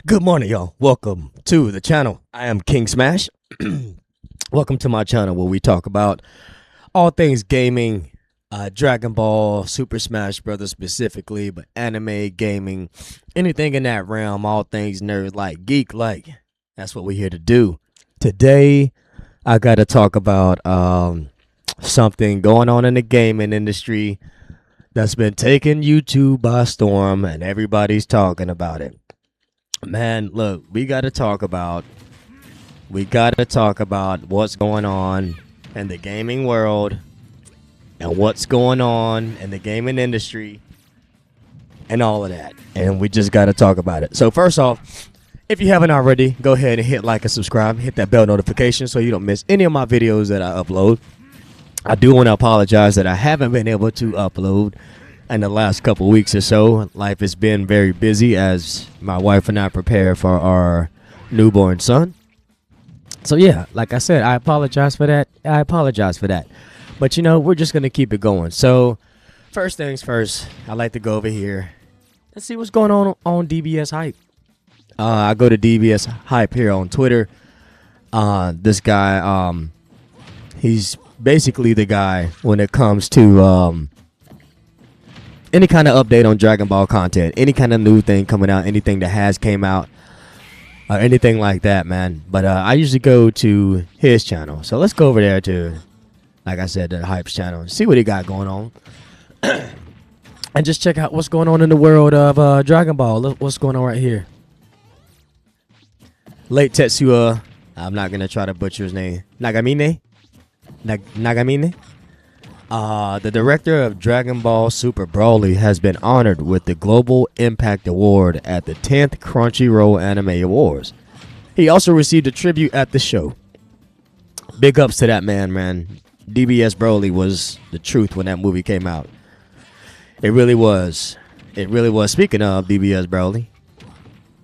Good morning, y'all. Welcome to the channel. I am King Smash. Welcome to my channel where we talk about all things gaming, Dragon Ball, Super Smash Brothers specifically, but anime, gaming, anything in that realm, all things nerd like, geek like. That's what we're here to do. Today, I got to talk about something going on in the gaming industry that's been taking YouTube by storm, and everybody's talking about it. Man, look, we got to talk about what's going on in the gaming world and what's going on in the gaming industry and all of that. And we just got to talk about it. So first off, if you haven't already, go ahead and hit like and subscribe. Hit that bell notification so you don't miss any of my videos that I upload. I do want to apologize that I haven't been able to upload in the last couple weeks or so. Life has been very busy as my wife and I prepare for our newborn son. So yeah, like I said, I apologize for that. But you know, we're just going to keep it going. So first things first, I like to go over here and see what's going on DBS Hype. I go to DBS Hype here on Twitter. This guy, he's basically the guy when it comes to any kind of update on Dragon Ball content, any kind of new thing coming out, anything that has came out, or anything like that, man. But I usually go to his channel. So let's go over there to, like I said, the Hype's channel and see what he got going on. And just check out what's going on in the world of Dragon Ball. Look what's going on right here. Late Tetsuya, I'm not going to try to butcher his name. Nagamine? Nagamine? The director of Dragon Ball Super Broly has been honored with the Global Impact Award at the 10th Crunchyroll Anime Awards. He also received a tribute at the show. Big ups to that man. DBS Broly was the truth when that movie came out. It really was. Speaking of DBS Broly,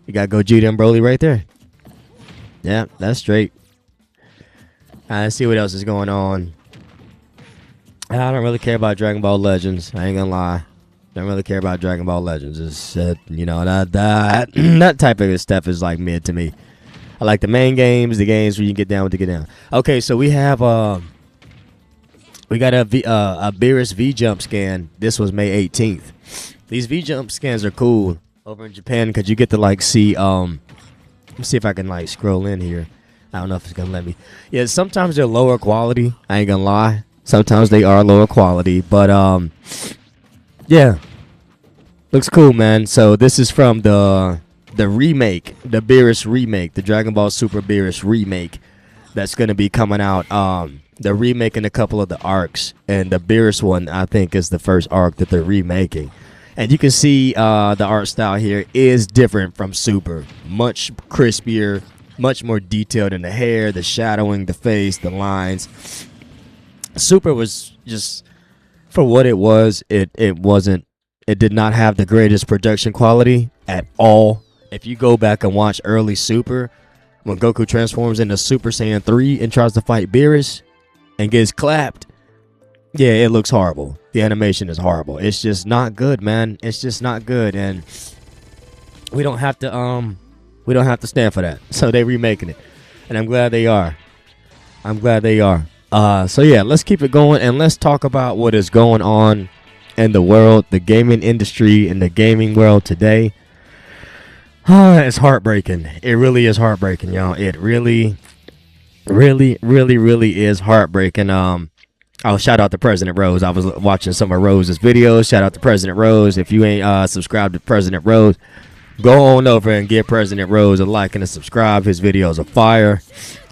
you got Gogeta and Broly right there. Yeah, that's straight. Let's see what else is going on. I don't really care about Dragon Ball Legends. I ain't gonna lie. Don't really care about Dragon Ball Legends. It's that type of stuff is like mid to me. I like the main games, the games where you can get down with the get down. Okay, so we have we got a Beerus V Jump scan. This was May 18th. These V Jump scans are cool over in Japan because you get to like see let me see if I can like scroll in here. I don't know if it's gonna let me. Yeah, sometimes they're lower quality. I ain't gonna lie. Sometimes they are lower quality, but yeah, looks cool, man. So this is from the remake, the Beerus remake, the Dragon Ball Super Beerus remake that's gonna be coming out. They're remaking a couple of the arcs, and the Beerus one I think is the first arc that they're remaking. And you can see the art style here is different from Super, much crispier, much more detailed in the hair, the shadowing, the face, the lines. Super was just, for what it was, it did not have the greatest production quality at all. If you go back and watch early Super, when Goku transforms into Super Saiyan 3 and tries to fight Beerus and gets clapped, yeah, it looks horrible. The animation is horrible. It's just not good, man. It's just not good, and we don't have to stand for that. So they're remaking it, and I'm glad they are. So yeah, let's keep it going and let's talk about what is going on in the world, the gaming industry, and the gaming world today. It's heartbreaking. It really is heartbreaking, y'all. It really is heartbreaking. Oh, shout out to President Rose. I was watching some of Rose's videos. Shout out to President Rose. If you ain't subscribed to President Rose, go on over and give President Rose a like and a subscribe. His videos are fire.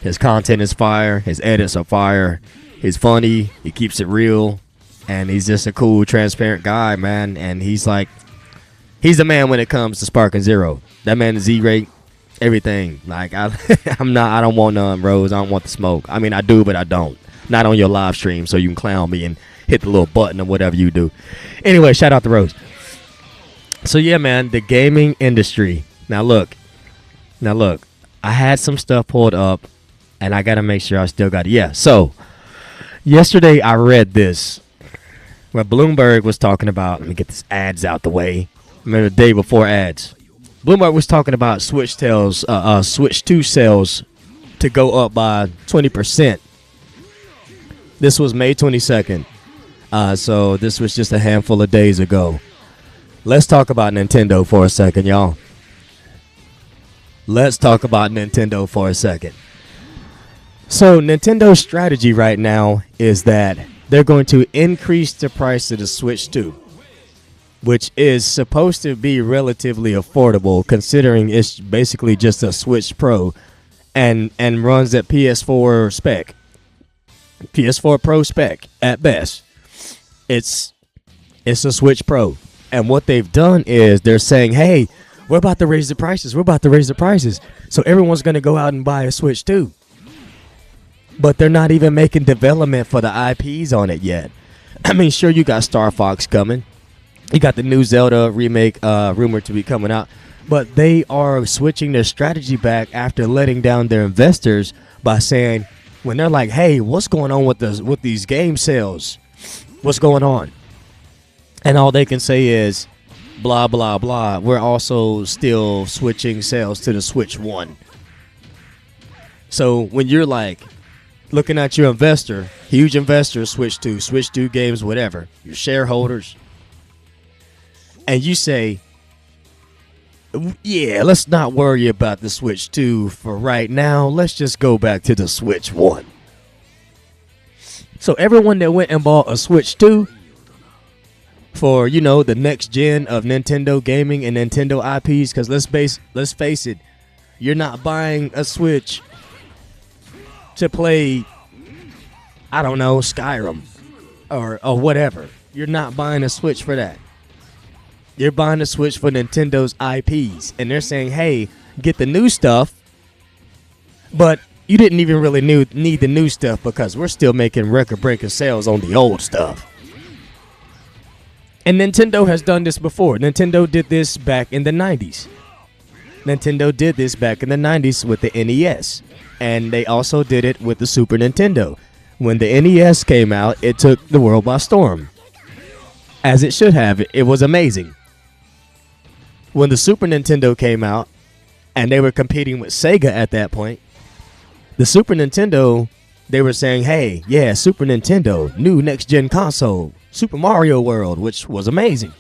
His content is fire. His edits are fire. He's funny. He keeps it real. And he's just a cool, transparent guy, man. And he's the man when it comes to Sparking Zero. That man is E-rate, everything. Like, I don't want none, Rose. I don't want the smoke. I mean, I do, but I don't. Not on your live stream, so you can clown me and hit the little button or whatever you do. Anyway, shout out to Rose. So yeah, man, the gaming industry. Now look, I had some stuff pulled up, and I gotta make sure I still got it. Yeah. So yesterday I read this where Bloomberg was talking about. Let me get this ads out the way. Remember the day before ads. Bloomberg was talking about Switch 2 sales to go up by 20%. This was May 22nd. So this was just a handful of days ago. Let's talk about Nintendo for a second, y'all. Let's talk about Nintendo for a second. So Nintendo's strategy right now is that they're going to increase the price of the Switch 2, which is supposed to be relatively affordable considering it's basically just a Switch Pro and runs at PS4 spec. PS4 Pro spec at best. It's a Switch Pro. And what they've done is they're saying, hey, we're about to raise the prices. We're about to raise the prices. So everyone's going to go out and buy a Switch 2. But they're not even making development for the IPs on it yet. I mean, sure, you got Star Fox coming. You got the new Zelda remake rumored to be coming out. But they are switching their strategy back after letting down their investors by saying, when they're like, hey, what's going on with these game sales? What's going on? And all they can say is, blah, blah, blah. We're also still switching sales to the Switch 1. So when you're like looking at your investor, huge investor, Switch 2 games, whatever, your shareholders, and you say, yeah, let's not worry about the Switch 2 for right now. Let's just go back to the Switch 1. So everyone that went and bought a Switch 2 for, the next gen of Nintendo gaming and Nintendo IPs, because let's face it, you're not buying a Switch to play, I don't know, Skyrim or whatever. You're not buying a Switch for that. You're buying a Switch for Nintendo's IPs. And they're saying, hey, get the new stuff. But you didn't even really need the new stuff because we're still making record-breaking sales on the old stuff. And Nintendo has done this before. Nintendo did this back in the 90s. Nintendo did this back in the 90s with the NES. And they also did it with the Super Nintendo. When the NES came out, it took the world by storm. As it should have. It was amazing. When the Super Nintendo came out, and they were competing with Sega at that point, the Super Nintendo, they were saying, hey, yeah, Super Nintendo, new next-gen console, Super Mario World, which was amazing.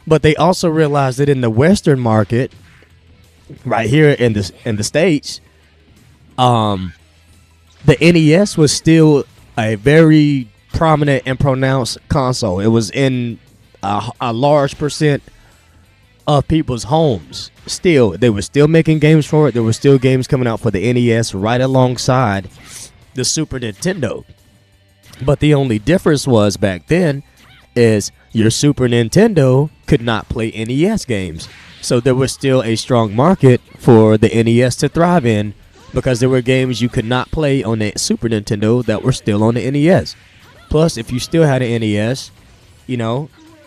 But they also realized that in the Western market, right here in the States, the NES was still a very prominent and pronounced console. It was in a large percent of people's homes. Still, they were still making games for it. There were still games coming out for the NES right alongside the Super Nintendo. But the only difference was back then is your Super Nintendo could not play NES games. So there was still a strong market for the NES to thrive in because there were games you could not play on the Super Nintendo that were still on the NES. Plus, if you still had an NES,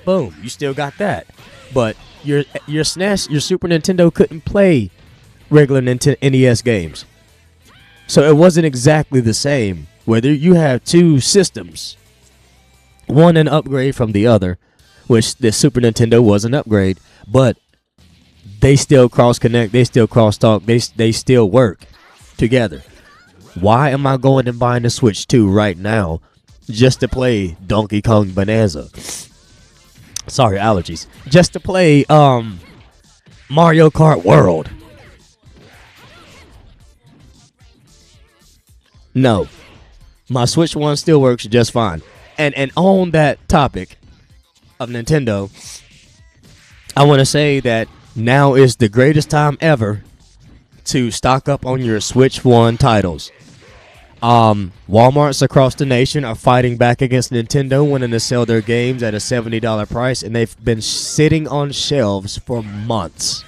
boom, you still got that. But your SNES, your Super Nintendo couldn't play regular NES games. So it wasn't exactly the same. Whether you have two systems, one an upgrade from the other, which the Super Nintendo was an upgrade, but they still cross-connect, they still cross-talk, they still work together. Why am I going and buying the Switch 2 right now just to play Donkey Kong Bonanza? Sorry, allergies. Just to play Mario Kart World. No. My Switch 1 still works just fine. And on that topic of Nintendo, I want to say that now is the greatest time ever to stock up on your Switch 1 titles. Walmarts across the nation are fighting back against Nintendo, wanting to sell their games at a $70 price, and they've been sitting on shelves for months.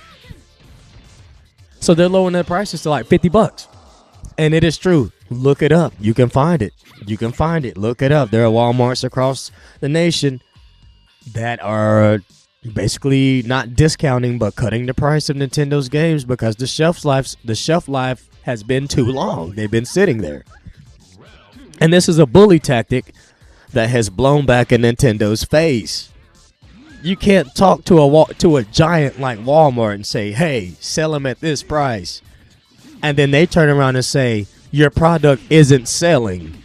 So they're lowering their prices to like $50. And it is true. Look it up. You can find it. You can find it. Look it up. There are Walmarts across the nation that are basically not discounting but cutting the price of Nintendo's games because the shelf life has been too long. They've been sitting there. And this is a bully tactic that has blown back in Nintendo's face. You can't talk to a giant like Walmart and say, "Hey, sell them at this price," and then they turn around and say, "Your product isn't selling."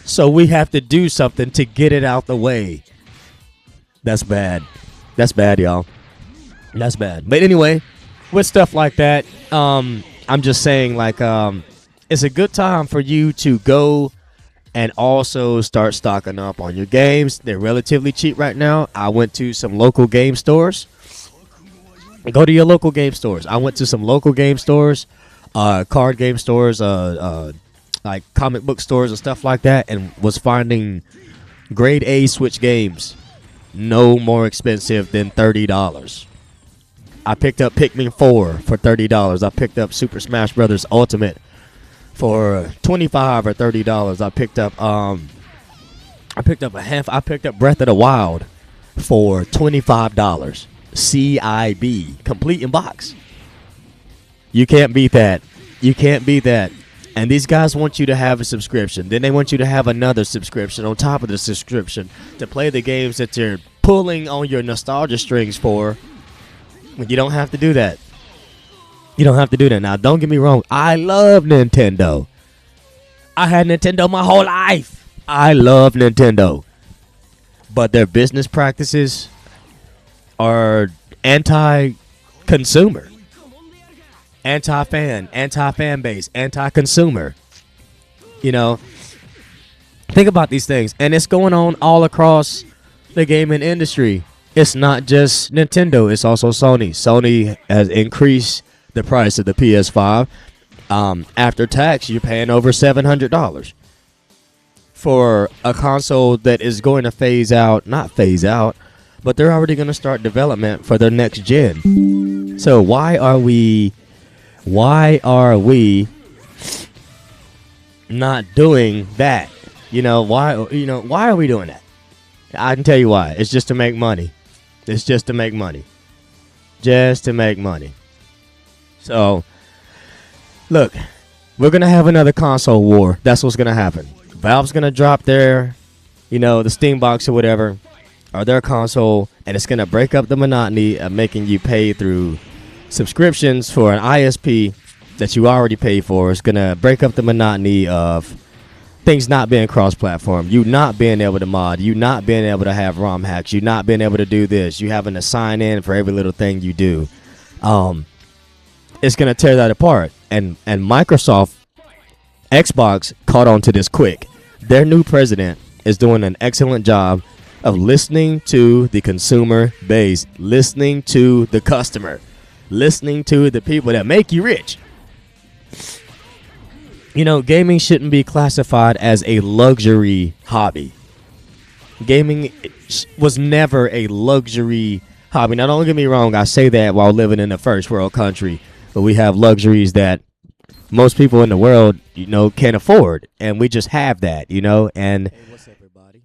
So we have to do something to get it out the way. That's bad. That's bad, y'all. That's bad. But anyway, with stuff like that, I'm just saying, like, it's a good time for you to go and also start stocking up on your games. They're relatively cheap right now. I went to some local game stores. Go to your local game stores. I went to some local game stores, card game stores, like comic book stores and stuff like that, and was finding grade A Switch games no more expensive than $30. I picked up Pikmin 4 for $30. I picked up Super Smash Brothers Ultimate for $25 or $30. I picked up I picked up Breath of the Wild for $25. CIB, complete in box. You can't beat that. You can't beat that. And these guys want you to have a subscription. Then they want you to have another subscription on top of the subscription to play the games that you're pulling on your nostalgia strings for. When you don't have to do that. You don't have to do that. Now, don't get me wrong. I love Nintendo. I had Nintendo my whole life. I love Nintendo. But their business practices are anti-consumer. Anti-fan base, anti-consumer. You know, think about these things. And it's going on all across the gaming industry. It's not just Nintendo. It's also Sony. Sony has increased the price of the PS5. After tax, you're paying over $700 for a console that is going to not phase out, but they're already going to start development for their next gen. So why are we not doing that? Why are we doing that? I can tell you why. It's just to make money. It's just to make money. Just to make money. So, look, we're going to have another console war. That's what's going to happen. Valve's going to drop their, the Steam box or whatever, or their console, and it's going to break up the monotony of making you pay through subscriptions for an ISP that you already paid for. It's going to break up the monotony of things not being cross-platform, you not being able to mod, you not being able to have ROM hacks, you not being able to do this, you having to sign in for every little thing you do. It's going to tear that apart. And Microsoft, Xbox caught on to this quick. Their new president is doing an excellent job of listening to the consumer base, listening to the customer, listening to the people that make you rich. Gaming shouldn't be classified as a luxury hobby. Gaming was never a luxury hobby. Now, don't get me wrong. I say that while living in a first world country, but we have luxuries that most people in the world, can't afford, and we just have that, And hey, what's up, everybody?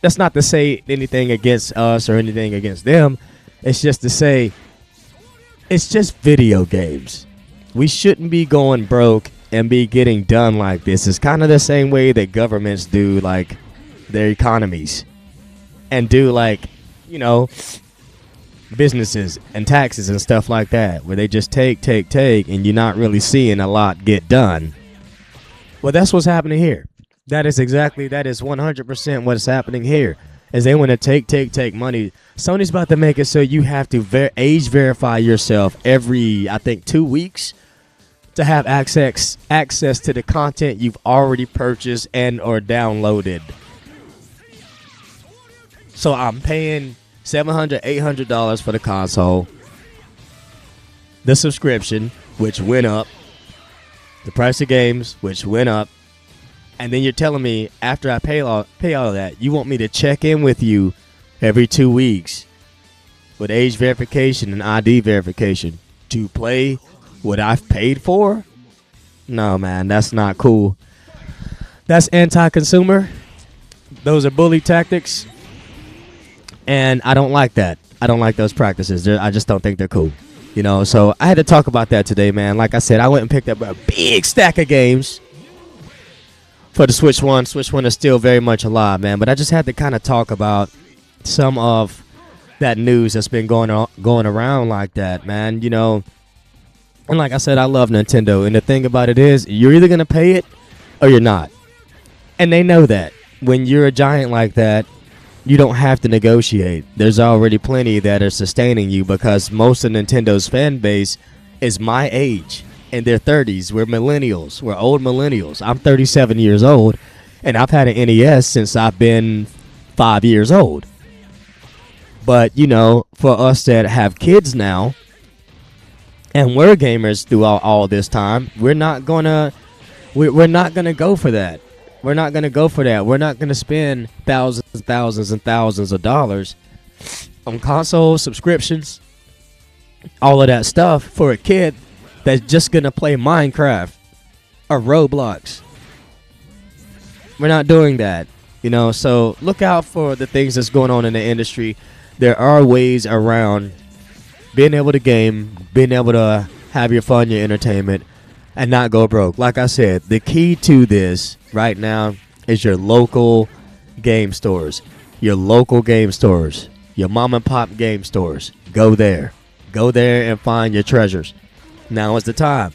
That's not to say anything against us or anything against them. It's just to say it's just video games. We shouldn't be going broke and be getting done like this. It's kind of the same way that governments do, like, their economies and do, like, businesses and taxes and stuff like that, where they just take, and you're not really seeing a lot get done. Well, that's what's happening here. That is 100% what's happening here, is they want to take money. Sony's about to make it so you have to age verify yourself every, I think, 2 weeks to have access to the content you've already purchased and or downloaded. So I'm paying $700, $800 for the console, the subscription, which went up, the price of games, which went up, and then you're telling me after I pay all of that, you want me to check in with you every 2 weeks with age verification and ID verification to play what I've paid for? No, man, that's not cool. That's anti-consumer. Those are bully tactics. And I don't like that. I don't like those practices. I just don't think they're cool. So I had to talk about that today, man. Like I said, I went and picked up a big stack of games for the Switch 1. Switch 1 is still very much alive, man. But I just had to kind of talk about some of that news that's been going around like that, man. You know, and like I said, I love Nintendo, and the thing about it is, you're either gonna pay it or you're not, and they know that. When you're a giant like that, you don't have to negotiate. There's already plenty that are sustaining you, because most of Nintendo's fan base is my age, in their 30s. We're millennials. We're old millennials. I'm 37 years old, and I've had an NES since I've been 5 years old. But, you know, for us that have kids now, and we're gamers throughout all this time, we're not gonna go for that. We're not gonna go for that. We're not gonna spend thousands and thousands and thousands of dollars on console subscriptions, all of that stuff for a kid that's just gonna play Minecraft or Roblox. We're not doing that, you know. So look out for the things that's going on in the industry. There are ways around being able to game, being able to have your fun, your entertainment, and not go broke. Like I said, the key to this right now is your local game stores. Your local game stores. Your mom and pop game stores. Go there. Go there and find your treasures. Now is the time.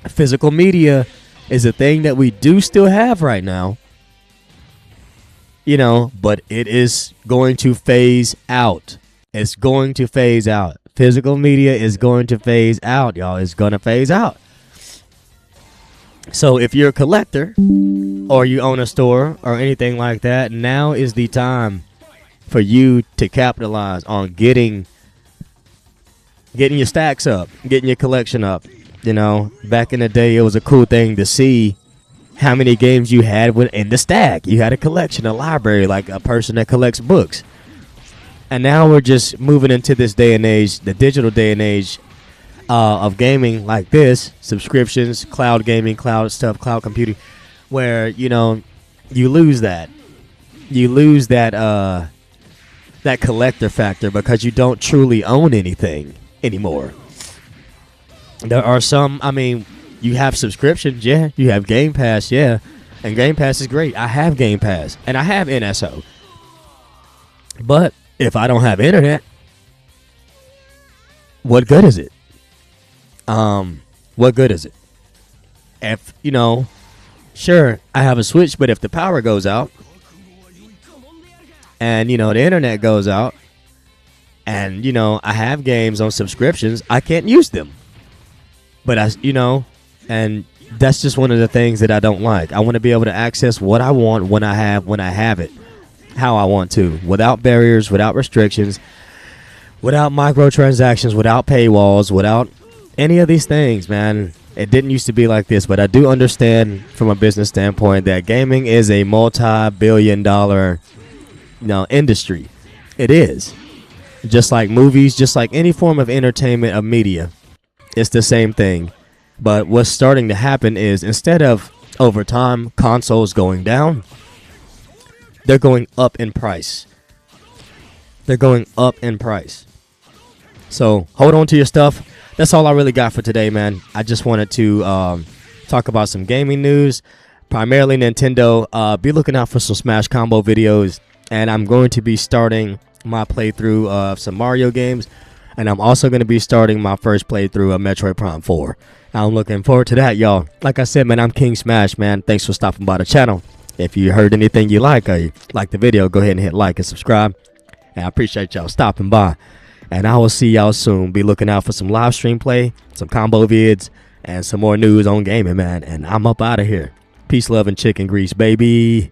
Physical media is a thing that we do still have right now. You know, but it is going to phase out. It's going to phase out. Physical media is going to phase out, y'all. It's going to phase out. So if you're a collector or you own a store or anything like that, now is the time for you to capitalize on getting your stacks up, getting your collection up. You know, back in the day, it was a cool thing to see how many games you had in the stack. You had a collection, a library, like a person that collects books. And now we're just moving into this day and age, the digital day and age of gaming like this, subscriptions, cloud gaming, cloud stuff, cloud computing, where, you know, you lose that. You lose that that collector factor because you don't truly own anything anymore. There are some, I mean, you have subscriptions, yeah. You have Game Pass, yeah. And Game Pass is great. I have Game Pass, and I have NSO. But if I don't have internet, what good is it? What good is it? If, you know, sure, I have a Switch, but if the power goes out and, you know, the internet goes out and, you know, I have games on subscriptions, I can't use them. But you know, and that's just one of the things that I don't like. I want to be able to access what I want when I have it, how I want to, without barriers, without restrictions, without microtransactions, without paywalls, without any of these things, man. It didn't used to be like this, but I do understand from a business standpoint that gaming is a multi-billion-dollar, you know, industry. It is. Just like movies, just like any form of entertainment of media. It's the same thing. But what's starting to happen is, instead of over time consoles going down, they're going up in price. They're going up in price. So hold on to your stuff. That's all I really got for today, man. I just wanted to talk about some gaming news, primarily Nintendo. Be looking out for some Smash Combo videos, and I'm going to be starting my playthrough of some Mario games, and I'm also going to be starting my first playthrough of Metroid Prime 4. I'm looking forward to that, y'all. Like I said, man, I'm King Smash, man. Thanks for stopping by the channel. If you heard anything you like, or you like the video, go ahead and hit like and subscribe. And I appreciate y'all stopping by. And I will see y'all soon. Be looking out for some live stream play, some combo vids, and some more news on gaming, man. And I'm up out of here. Peace, love, and chicken grease, baby.